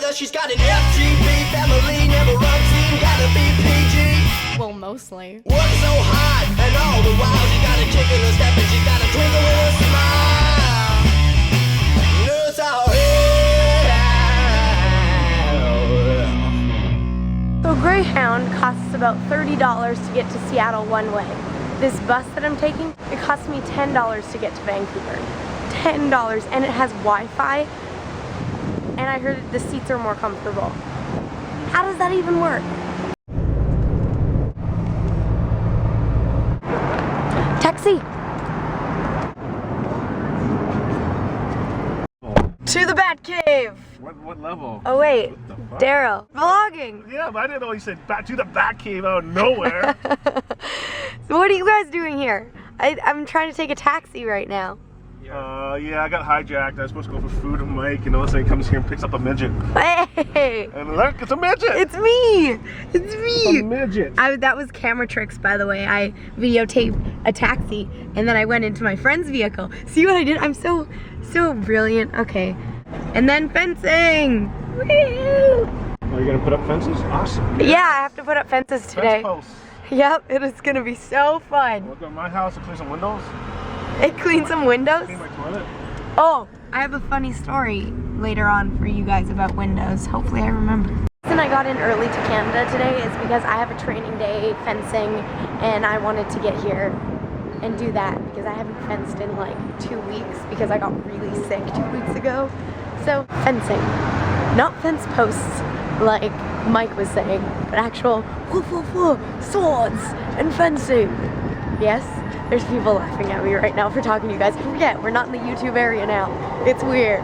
Cause she's got an FGB family, never unseen, gotta be PG. Well, mostly. Work so hard, and all the while she got a kick in her step and she's got a twinkle in her smile. NerdzRL. So Greyhound costs about $30 to get to Seattle one way. This bus that I'm taking, it costs me $10 to get to Vancouver. $10, and it has Wi-Fi, and I heard the seats are more comfortable. How does that even work? Taxi! To the Batcave! What level? Oh wait, Daryl. Vlogging! Yeah, but I didn't know you said back to the Batcave out of nowhere. So what are you guys doing here? I'm trying to take a taxi right now. Yeah, I got hijacked. I was supposed to go for food with Mike, and all of a sudden he comes here and picks up a midget. Hey! And look, it's a midget! It's me! It's me! A midget! That was camera tricks, by the way. I videotaped a taxi, and then I went into my friend's vehicle. See what I did? I'm so brilliant. Okay. And then fencing! Woo! Oh, you're gonna put up fences? Awesome. Yeah, I have to put up fences today. Fence posts. Yep, it is gonna be so fun. Look at my house and clean some windows. It cleans some windows? Clean my toilet. Oh, I have a funny story later on for you guys about windows. Hopefully I remember. The reason I got in early to Canada today is because I have a training day fencing, and I wanted to get here and do that because I haven't fenced in like 2 weeks because I got really sick 2 weeks ago. So fencing, not fence posts like Mike was saying, but actual swords and fencing. Yes, there's people laughing at me right now for talking to you guys. Forget, we're not in the YouTube area now. It's weird.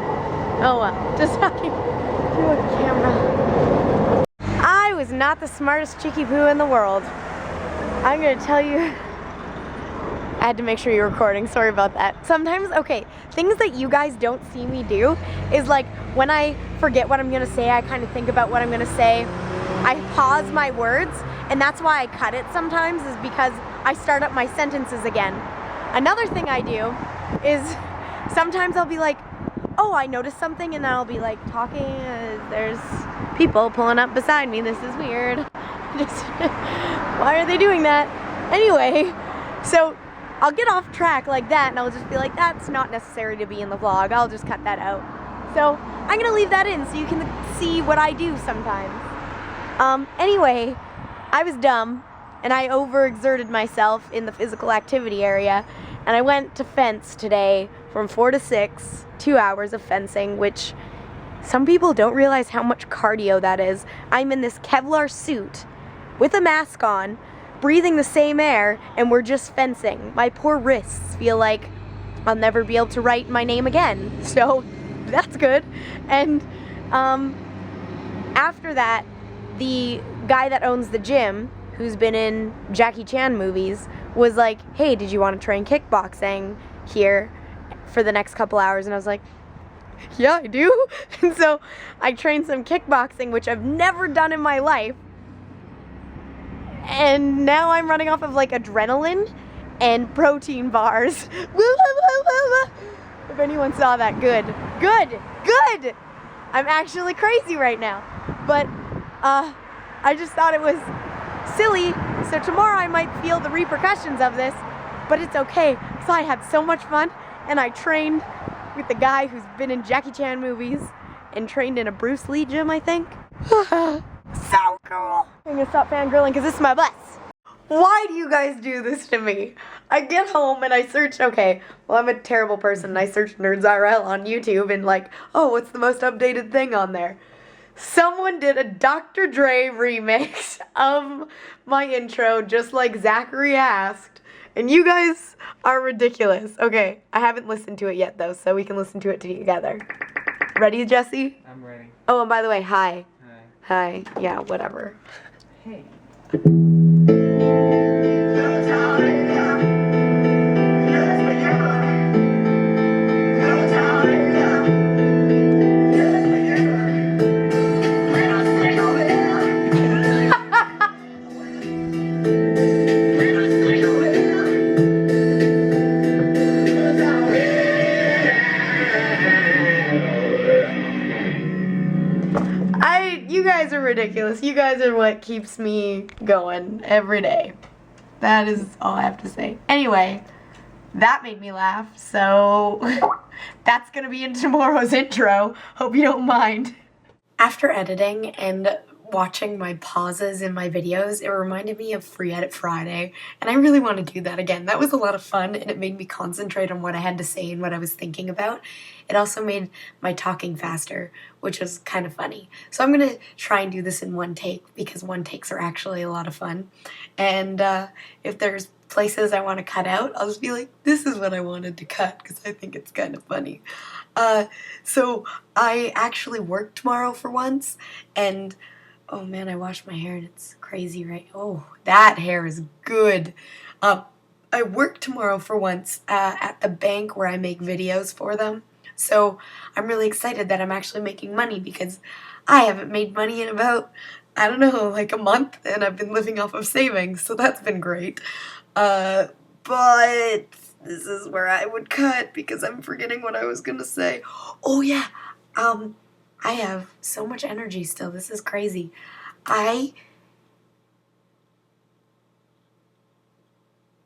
Oh well, just talking to a camera. I was not the smartest cheeky poo in the world. I'm gonna tell you. I had to make sure you're recording, sorry about that. Sometimes, okay, things that you guys don't see me do is like when I forget what I'm gonna say, I kind of think about what I'm gonna say. I pause my words, and that's why I cut it sometimes, is because I start up my sentences again. Another thing I do is sometimes I'll be like, oh, I noticed something, and then I'll be like talking, there's people pulling up beside me, this is weird. Why are they doing that? Anyway, so I'll get off track like that, and I'll just be like, that's not necessary to be in the vlog, I'll just cut that out. So I'm gonna leave that in so you can see what I do sometimes. Anyway, I was dumb, and I overexerted myself in the physical activity area, and I went to fence today from 4 to 6, 2 hours of fencing, which some people don't realize how much cardio that is. I'm in this Kevlar suit with a mask on, breathing the same air, and we're just fencing. My poor wrists feel like I'll never be able to write my name again, so that's good. And after that, the guy that owns the gym, who's been in Jackie Chan movies, was like, hey, did you want to train kickboxing here for the next couple hours? And I was like, yeah, I do. And so I trained some kickboxing, which I've never done in my life. And now I'm running off of like adrenaline and protein bars. If anyone saw that, good. I'm actually crazy right now. But I just thought it was silly, so tomorrow I might feel the repercussions of this, but it's okay, so I had so much fun, and I trained with the guy who's been in Jackie Chan movies, and trained in a Bruce Lee gym, I think. So cool! I'm gonna stop fangirling because this is my bus. Why do you guys do this to me? I get home and I search, okay, well I'm a terrible person, and I searched NerdzRL on YouTube, and like, oh, what's the most updated thing on there? Someone did a Dr. Dre remix of my intro, just like Zachary asked. And you guys are ridiculous. Okay, I haven't listened to it yet though, so we can listen to it together. Ready, Jesse? I'm ready. Oh, and by the way, hi. Hi. Hi. Yeah, whatever. Hey. what keeps me going every day. That is all I have to say. Anyway, that made me laugh, so that's gonna be in tomorrow's intro. Hope you don't mind. After editing and watching my pauses in my videos, it reminded me of Free Edit Friday, and I really want to do that again. That was a lot of fun, and it made me concentrate on what I had to say and what I was thinking about. It also made my talking faster, which was kind of funny. So I'm gonna try and do this in one take, because one takes are actually a lot of fun. And if there's places I want to cut out, I'll just be like, this is what I wanted to cut, because I think it's kind of funny. So I actually work tomorrow for once, and oh man, I washed my hair and it's crazy, right? Oh, that hair is good. I work tomorrow for once at the bank where I make videos for them. So I'm really excited that I'm actually making money, because I haven't made money in about, I don't know, like a month, and I've been living off of savings, so that's been great. But this is where I would cut, because I'm forgetting what I was gonna say. Oh yeah, I have so much energy still. This is crazy. I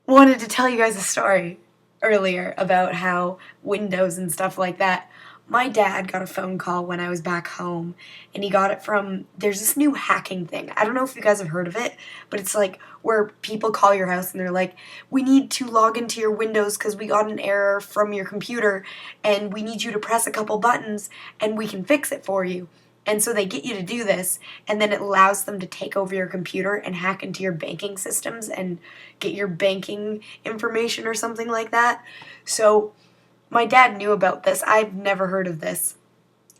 wanted to tell you guys a story earlier about how Windows and stuff like that. My dad got a phone call when I was back home, and he got it from, there's this new hacking thing. I don't know if you guys have heard of it, but it's like where people call your house and they're like, we need to log into your Windows because we got an error from your computer, and we need you to press a couple buttons and we can fix it for you. And so they get you to do this, and then it allows them to take over your computer and hack into your banking systems and get your banking information or something like that. So my dad knew about this. I've never heard of this.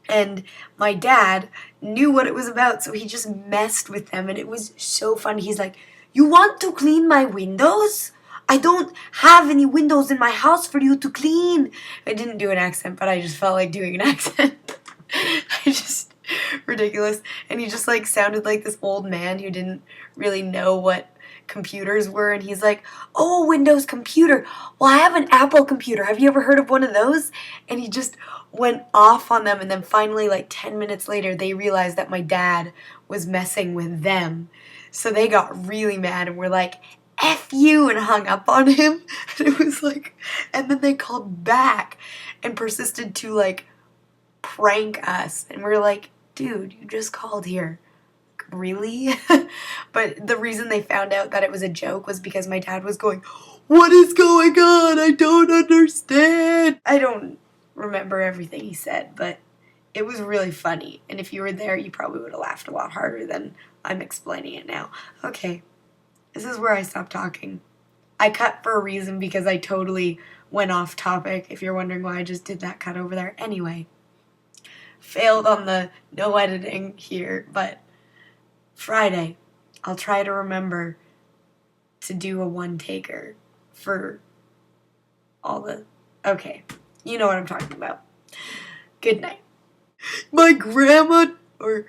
And my dad knew what it was about, so he just messed with them, and it was so fun. He's like, you want to clean my windows? I don't have any windows in my house for you to clean. I didn't do an accent, but I just felt like doing an accent. Ridiculous. And he just like sounded like this old man who didn't really know what computers were, and he's like, oh, Windows computer, well, I have an Apple computer, have you ever heard of one of those? And he just went off on them, and then finally, like 10 minutes later, they realized that my dad was messing with them, so they got really mad and were like, F you, and hung up on him. And it was like, and then they called back and persisted to like prank us, and we're like, dude, you just called here. Really? But the reason they found out that it was a joke was because my dad was going, what is going on? I don't understand. I don't remember everything he said, but it was really funny. And if you were there, you probably would have laughed a lot harder than I'm explaining it now. Okay, this is where I stop talking. I cut for a reason, because I totally went off topic, if you're wondering why I just did that cut over there. Anyway, failed on the no editing here, but Friday, I'll try to remember to do a one-taker for all the... Okay, you know what I'm talking about. Good night. My grandma, or